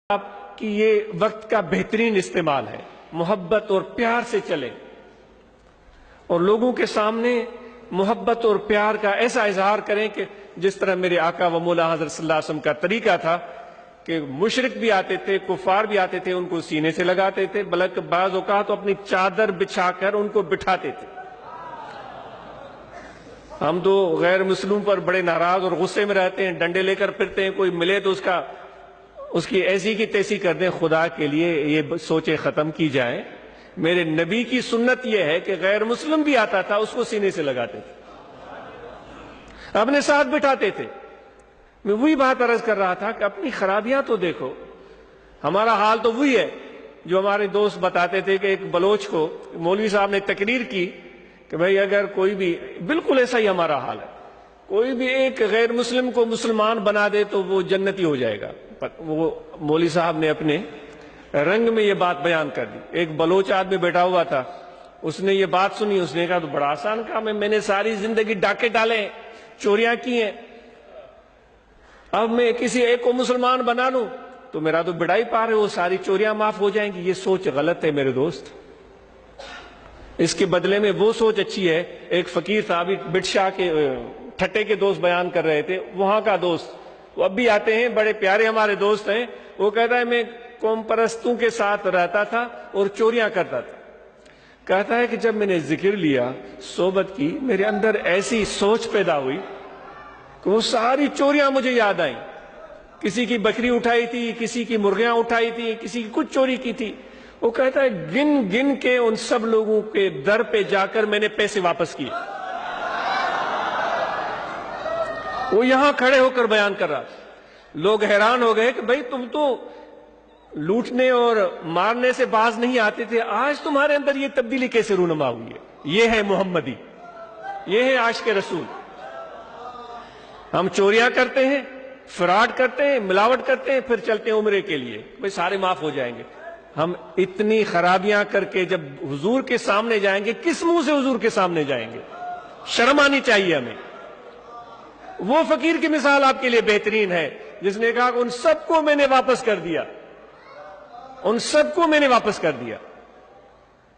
آپ کی یہ وقت کا بہترین استعمال ہے، محبت اور پیار سے چلیں اور لوگوں کے سامنے محبت اور پیار کا ایسا اظہار کریں کہ جس طرح میرے آقا و مولا حضرت صلی اللہ علیہ وسلم کا طریقہ تھا کہ مشرک بھی آتے تھے، کفار بھی آتے تھے، ان کو سینے سے لگاتے تھے، بلکہ بعض اوقات اپنی چادر بچھا کر ان کو بٹھاتے تھے۔ ہم تو غیر مسلموں پر بڑے ناراض اور غصے میں رہتے ہیں، ڈنڈے لے کر پھرتے ہیں، کوئی ملے تو اس کی ایسی کی تیسی کر دیں۔ خدا کے لیے یہ سوچیں ختم کی جائیں۔ میرے نبی کی سنت یہ ہے کہ غیر مسلم بھی آتا تھا، اس کو سینے سے لگاتے تھے، اپنے ساتھ بٹھاتے تھے۔ میں وہی بات عرض کر رہا تھا کہ اپنی خرابیاں تو دیکھو، ہمارا حال تو وہی ہے جو ہمارے دوست بتاتے تھے کہ ایک بلوچ کو مولوی صاحب نے تقریر کی کہ بھئی اگر کوئی بھی، بالکل ایسا ہی ہمارا حال ہے، کوئی بھی ایک غیر مسلم کو مسلمان بنا دے تو وہ جنتی ہو جائے گا۔ وہ مولوی صاحب نے اپنے رنگ میں یہ بات بیان کر دی۔ ایک بلوچ آدمی بیٹھا ہوا تھا، اس نے یہ بات سنی، اس نے کہا تو بڑا آسان کام ہے، میں نے ساری زندگی ڈاکے ڈالے ہیں، چوریاں کی ہیں، اب میں کسی ایک کو مسلمان بنا لوں تو میرا تو بڑا ہی پار ہے، وہ ساری چوریاں معاف ہو جائیں گی۔ یہ سوچ غلط ہے میرے دوست، اس کے بدلے میں وہ سوچ اچھی ہے۔ ایک فقیر صاحب بٹ شاہ کے ٹھٹے کے دوست بیان کر رہے تھے، وہاں کا دوست، وہ اب بھی آتے ہیں، بڑے پیارے ہمارے دوست ہیں۔ وہ کہتا ہے میں قوم پرستوں کے ساتھ رہتا تھا اور چوریاں کرتا تھا۔ کہتا ہے کہ جب میں نے ذکر لیا، صحبت کی، میرے اندر ایسی سوچ پیدا ہوئی کہ وہ ساری چوریاں مجھے یاد آئیں۔ کسی کی بکری اٹھائی تھی، کسی کی مرغیاں اٹھائی تھی، کسی کی کچھ چوری کی تھی۔ وہ کہتا ہے گن گن کے ان سب لوگوں کے در پہ جا کر میں نے پیسے واپس کیے۔ وہ یہاں کھڑے ہو کر بیان کر رہا تھا۔ لوگ حیران ہو گئے کہ بھئی تم تو لوٹنے اور مارنے سے باز نہیں آتے تھے، آج تمہارے اندر یہ تبدیلی کیسے رونما ہوئی ہے؟ یہ ہے محمدی، یہ ہے عاشق رسول۔ ہم چوریاں کرتے ہیں، فراڈ کرتے ہیں، ملاوٹ کرتے ہیں، پھر چلتے ہیں عمرے کے لیے، بھئی سارے معاف ہو جائیں گے۔ ہم اتنی خرابیاں کر کے جب حضور کے سامنے جائیں گے، کس منہ سے حضور کے سامنے جائیں گے؟ شرم آنی چاہیے ہمیں۔ وہ فقیر کی مثال آپ کے لیے بہترین ہے جس نے کہا کہ ان سب کو میں نے واپس کر دیا، ان سب کو میں نے واپس کر دیا۔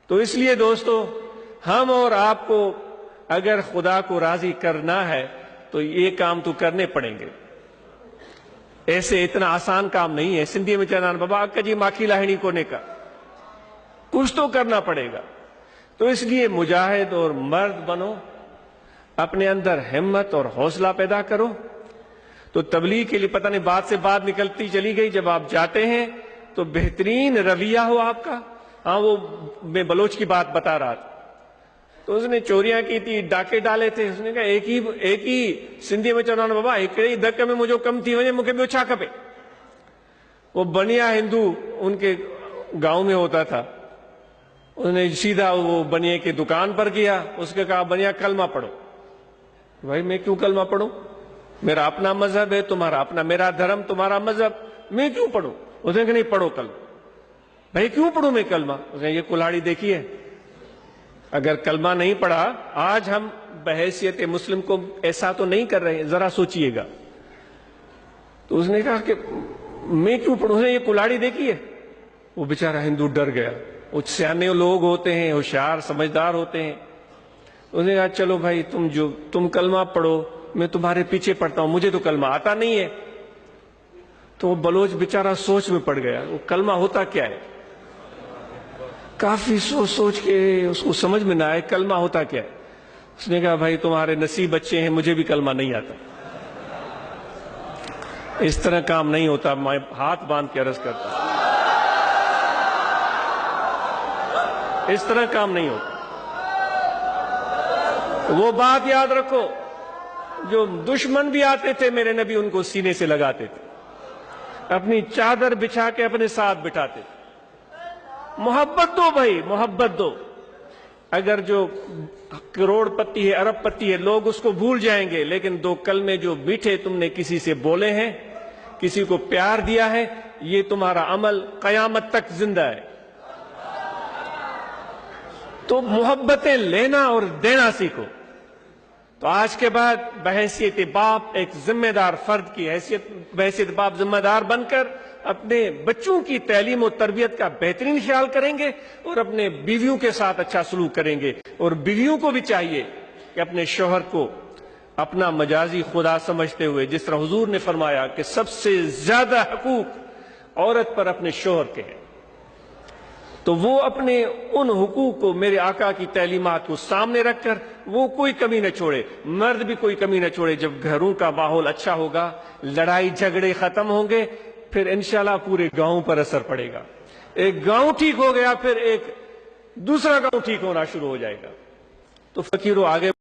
تو اس لیے دوستو، ہم اور آپ کو اگر خدا کو راضی کرنا ہے تو یہ کام تو کرنے پڑیں گے۔ ایسے اتنا آسان کام نہیں ہے۔ سندھی میں چنان بابا اکا جی ماکھی لاہنی کونے کا، کچھ تو کرنا پڑے گا۔ تو اس لیے مجاہد اور مرد بنو، اپنے اندر ہمت اور حوصلہ پیدا کرو۔ تو تبلیغ کے لیے پتہ نہیں بات سے بات نکلتی چلی گئی، جب آپ جاتے ہیں تو بہترین رویہ ہو آپ کا۔ ہاں، وہ میں بلوچ کی بات بتا رہا تھا، تو اس نے چوریاں کی تھی، ڈاکے ڈالے تھے۔ اس نے کہا ایک ہی سندھی میں چنان بابا ایک ہی دک میں مجھے کم تھی وجہ مجھے بھی اچھا کپے۔ وہ بنیا ہندو ان کے گاؤں میں ہوتا تھا، اس نے سیدھا وہ بنیے کی دکان پر گیا، اس کے کہا بنیا کلمہ پڑھو۔ بھائی میں کیوں کلمہ پڑھوں؟ میرا اپنا مذہب ہے، تمہارا اپنا، میرا دھرم تمہارا مذہب، میں کیوں پڑھوں؟ اس نے کہا نہیں پڑھو کلمہ۔ بھائی کیوں پڑھوں میں کلمہ؟ اس نے یہ کلاڑی دیکھی ہے، اگر کلمہ نہیں پڑھا، آج ہم بحیثیت مسلم کو ایسا تو نہیں کر رہے ہیں، ذرا سوچئے گا۔ تو اس نے کہا کہ میں کیوں پڑھوں؟ اس نے یہ کلاڑی دیکھی ہے۔ وہ بیچارہ ہندو ڈر گیا۔ وہ سیانے لوگ ہوتے ہیں، ہوشیار سمجھدار ہوتے ہیں۔ اس نے کہا چلو بھائی تم کلمہ پڑھو، میں تمہارے پیچھے پڑھتا ہوں، مجھے تو کلمہ آتا نہیں ہے۔ تو وہ بلوچ بیچارہ سوچ میں پڑ گیا، وہ کلمہ ہوتا کیا ہے؟ کافی سوچ کے اس کو سمجھ میں نہ آئے کلمہ ہوتا کیا ہے۔ اس نے کہا بھائی تمہارے نصیب اچھے ہیں، مجھے بھی کلمہ نہیں آتا۔ اس طرح کام نہیں ہوتا، میں ہاتھ باندھ کے عرض کرتا ہوں، اس طرح کام نہیں ہوتا۔ وہ بات یاد رکھو، جو دشمن بھی آتے تھے میرے نبی ان کو سینے سے لگاتے تھے، اپنی چادر بچھا کے اپنے ساتھ بٹھاتے تھے۔ محبت دو بھائی، محبت دو۔ اگر جو کروڑ پتی ہے، ارب پتی ہے، لوگ اس کو بھول جائیں گے، لیکن دو کلمے جو میٹھے تم نے کسی سے بولے ہیں، کسی کو پیار دیا ہے، یہ تمہارا عمل قیامت تک زندہ ہے۔ تو محبتیں لینا اور دینا سیکھو۔ تو آج کے بعد بحیثیت باپ، ایک ذمہ دار فرد کی بحیثیت باپ ذمہ دار بن کر اپنے بچوں کی تعلیم و تربیت کا بہترین خیال کریں گے اور اپنے بیویوں کے ساتھ اچھا سلوک کریں گے، اور بیویوں کو بھی چاہیے کہ اپنے شوہر کو اپنا مجازی خدا سمجھتے ہوئے، جس طرح حضور نے فرمایا کہ سب سے زیادہ حقوق عورت پر اپنے شوہر کے ہیں، تو وہ اپنے ان حقوق کو، میرے آقا کی تعلیمات کو سامنے رکھ کر وہ کوئی کمی نہ چھوڑے، مرد بھی کوئی کمی نہ چھوڑے۔ جب گھروں کا ماحول اچھا ہوگا، لڑائی جھگڑے ختم ہوں گے، پھر انشاءاللہ پورے گاؤں پر اثر پڑے گا۔ ایک گاؤں ٹھیک ہو گیا، پھر ایک دوسرا گاؤں ٹھیک ہونا شروع ہو جائے گا۔ تو فقیروں، آگے